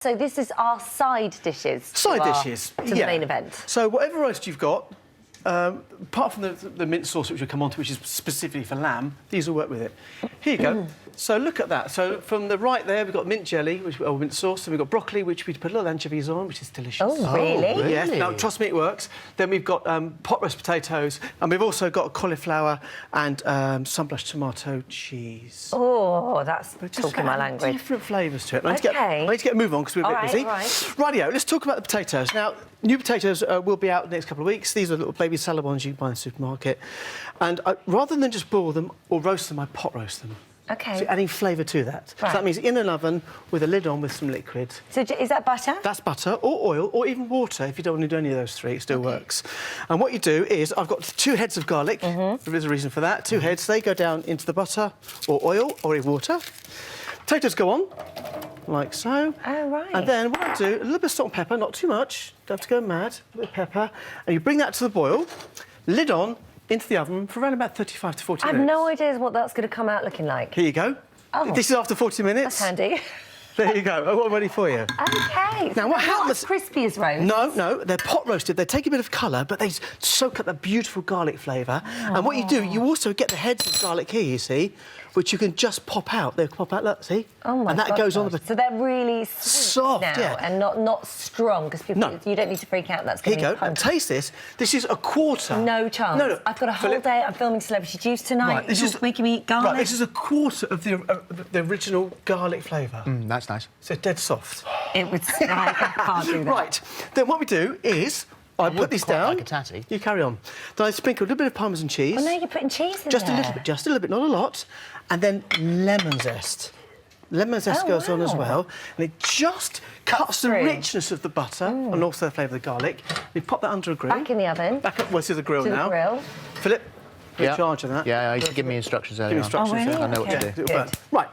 So this is our side dishes. Side dishes, to the main event. So whatever roast you've got, apart from the mint sauce, which we'll come on to, which is specifically for lamb, these will work with it. Here you go. So look at that. So from the right there, we've got mint jelly, or mint sauce, and we've got broccoli, which we put a little anchovies on, which is delicious. Oh, really? Yeah, now, trust me, it works. Then we've got pot roast potatoes, and we've also got cauliflower and sunblush tomato cheese. Oh, that's talking my language. Different flavours to it. I Okay. need to get a move on because we're a bit busy. Right. Rightio, let's talk about the potatoes. Now, new potatoes will be out the next couple of weeks. These are little baby salad ones you can buy in the supermarket. And rather than just boil them or roast them, I pot roast them. OK. So adding flavour to that. Right. So that means in an oven with a lid on with some liquid. So is that butter? That's butter, or oil, or even water. If you don't want to do any of those three, it still works. And what you do is, I've got 2 heads of garlic. There is a reason for that. 2 heads, they go down into the butter, or oil, or in water. Potatoes go on, like so. Oh, right. And then what I do, a little bit of salt and pepper, not too much. Don't have to go mad. A bit of pepper. And you bring that to the boil, lid on, into the oven for around about 35 to 40 minutes. I have no idea what that's going to come out looking like. Here you go. Oh. This is after 40 minutes. That's handy. There you go. I've got them ready for you. OK. Now, what happens... Not as crispy as roast. No, they're pot roasted. They take a bit of colour, but they soak up that beautiful garlic flavour. And what you do, you also get the heads of garlic here, you see, which you can just pop out. They pop out, look, see? Oh, my God. And that goes on the... So they're really soft now, yeah. and not strong, because you don't need to freak out. That's Here going you to go. be And taste this. This is a quarter. No chance. No. I've got a whole day. I'm filming Celebrity Juice tonight. Right, this is making me eat garlic. Right, this is a quarter of the original garlic flavour. That's nice. So it's dead soft. It was. I can't do that. Right. Then what we do is I put this quite down. like a tatty. You carry on. Then I sprinkle a little bit of parmesan cheese. Oh no, you're putting cheese in Just there. a little bit, not a lot. And then lemon zest. Lemon zest goes on as well, and it just cuts the through. richness of the butter and also the flavour of the garlic. We pop that under a grill. Back in the oven. Back up, well, to the grill To the now. grill. Philip, you're in charge of that. Yeah, you give me instructions earlier Give me instructions. Oh, really? yeah. I know what to Okay. do. It'll burn. Right.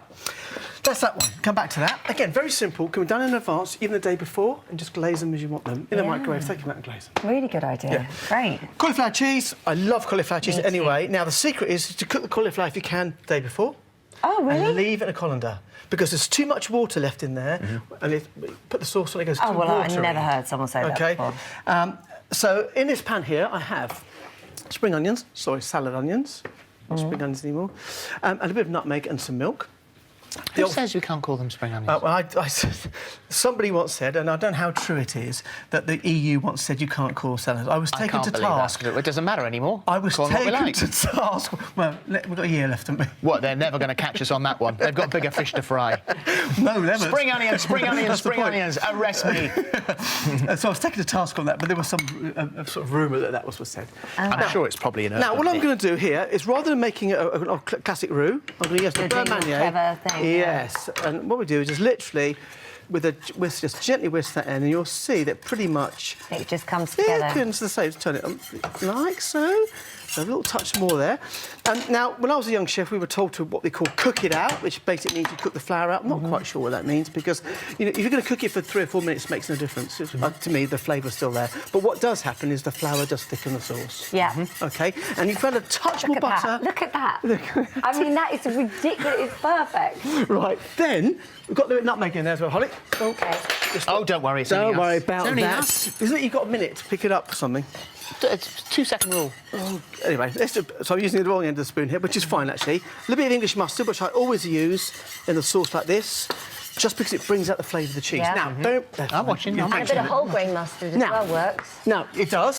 That's that one. Come back to that. Again, very simple. Can be done in advance, even the day before, and just glaze them as you want them. In the microwave, take them out and glaze them. Really good idea. Yeah. Great. Cauliflower cheese. I love cauliflower cheese Me too. anyway. Now, the secret is to cook the cauliflower, if you can, the day before. Oh, really? And leave it in a colander. Because there's too much water left in there, and if put the sauce on, it goes too well, watery. I never heard someone say that before. So in this pan here, I have spring onions. Sorry, salad onions. Not spring onions anymore. And a bit of nutmeg and some milk. Who says you can't call them spring onions? Well, somebody once said, and I don't know how true it is, that the EU once said you can't call salads. I was taken to task. It doesn't matter anymore. I was Call them what we taken like. to task. Well, we've got a year left, haven't we? What, they're never going to catch us on that one. They've got bigger fish to fry. No, never. Spring onions, spring onions, That's the spring point. onions, arrest me. So I was taken to task on that, but there was some sort of rumour that that was said. I'm sure it's probably an Now, what I'm going to do here is, rather than making a classic roux, I'm going to use the beurre doing a manier. clever thing, Yes, and what we do is just literally, just gently whisk that in, and you'll see that pretty much... It just comes together. Thickens the same. Turn it like so. So a little touch more there. Now, when I was a young chef, we were told to what they call cook it out, which basically means you cook the flour out. I'm not quite sure what that means, because if you're going to cook it for 3 or 4 minutes, it makes no difference. To me, the flavour's still there. But what does happen is the flour does thicken the sauce. Yeah. OK? And you've got a touch more butter. Look at that. I mean, that is ridiculous. It's perfect. Right. Then, we've got the nutmeg in there as well, Holly. OK. Oh, don't worry, it's Don't only worry us. about It's only that. us. Isn't it you've got a minute to pick it up or something? It's a 2-second rule. Anyway, so I'm using the wrong end of the spoon here, which is fine, actually. A little bit of English mustard, which I always use in a sauce like this, just because it brings out the flavour of the cheese. Yeah. Now, don't... I'm watching. And a bit of whole grain mustard as well works. Now, it does.